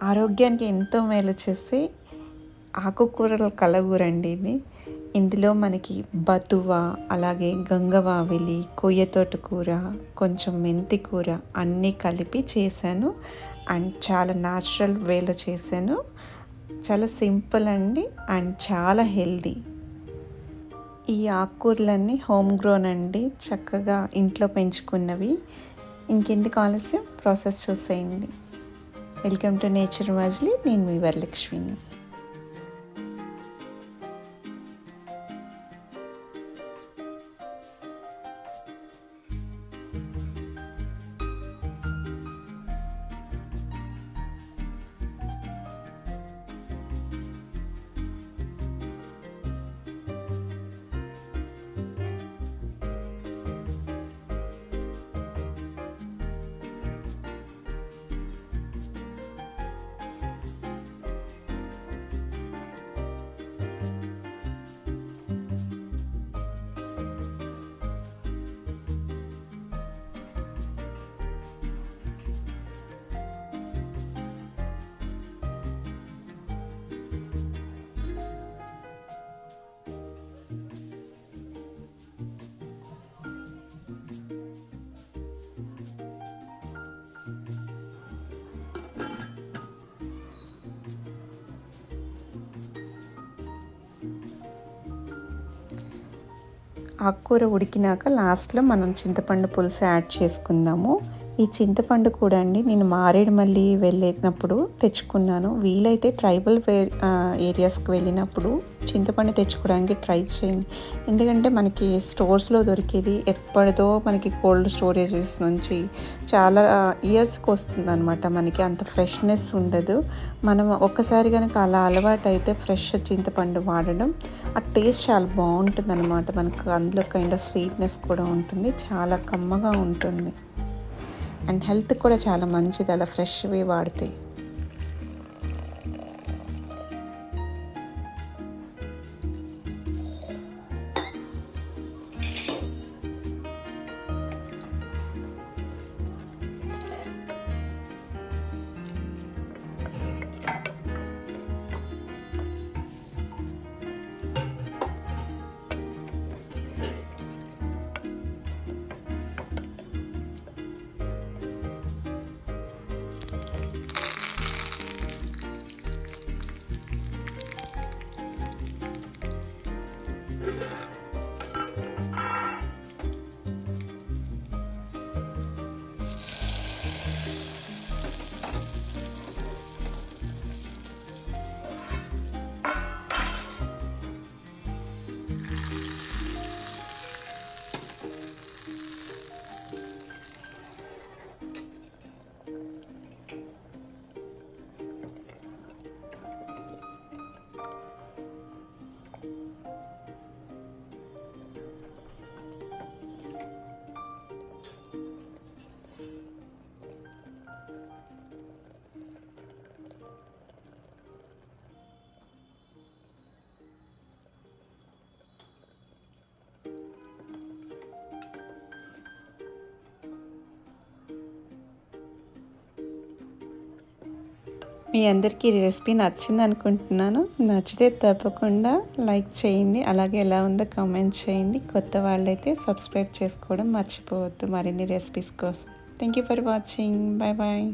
ఆరోగ్యానికి ఎంతో మేలు చేసే ఆకుకూరల కలగూరండి ఇది. ఇందులో మనకి బతువ, అలాగే గంగవావిలి, కొయ్య తోటకూర, కొంచెం మెంతి కూర అన్నీ కలిపి చేశాను. అండ్ చాలా న్యాచురల్ వేలో చేశాను. చాలా సింపుల్ అండి అండ్ చాలా హెల్దీ. ఈ ఆకుకూరలన్నీ హోమ్ గ్రోన్ అండి, చక్కగా ఇంట్లో పెంచుకున్నవి. ఇంకెందుకు ఆలస్యం, ప్రాసెస్ చూసేయండి. Welcome to nature Majili. నేను మీ వరలక్ష్మిని. ఆకుకూర ఉడికినాక లాస్ట్లో మనం చింతపండు పులుసు యాడ్ చేసుకుందాము. ఈ చింతపండు కూడా అండి నేను మారేడుమల్లి వెళ్ళినప్పుడు తెచ్చుకున్నాను. వీలైతే ట్రైబల్ ఏరియాస్కి వెళ్ళినప్పుడు చింతపండు తెచ్చుకోవడానికి ట్రై చేయండి. ఎందుకంటే మనకి స్టోర్స్లో దొరికేది ఎప్పటిదో మనకి కోల్డ్ స్టోరేజెస్ నుంచి చాలా ఇయర్స్కి వస్తుంది అనమాట. మనకి అంత ఫ్రెష్నెస్ ఉండదు. మనం ఒక్కసారి కనుక అలా అలవాటు అయితే ఫ్రెష్ చింతపండు వాడడం ఆ టేస్ట్ చాలా బాగుంటుంది అనమాట. మనకు అందులో కైండ్ ఆఫ్ స్వీట్నెస్ కూడా ఉంటుంది, చాలా కమ్మగా ఉంటుంది. అండ్ హెల్త్ కూడా చాలా మంచిది అలా ఫ్రెష్వి వాడితే. మీ అందరికీ ఈ రెసిపీ నచ్చింది అనుకుంటున్నాను. నచ్చితే తప్పకుండా లైక్ చేయండి, అలాగే ఎలా ఉందో కామెంట్ చేయండి. కొత్త వాళ్ళైతే సబ్స్క్రైబ్ చేసుకోవడం మర్చిపోవద్దు మరిన్ని రెసిపీస్ కోసం. Thank you for watching. Bye bye.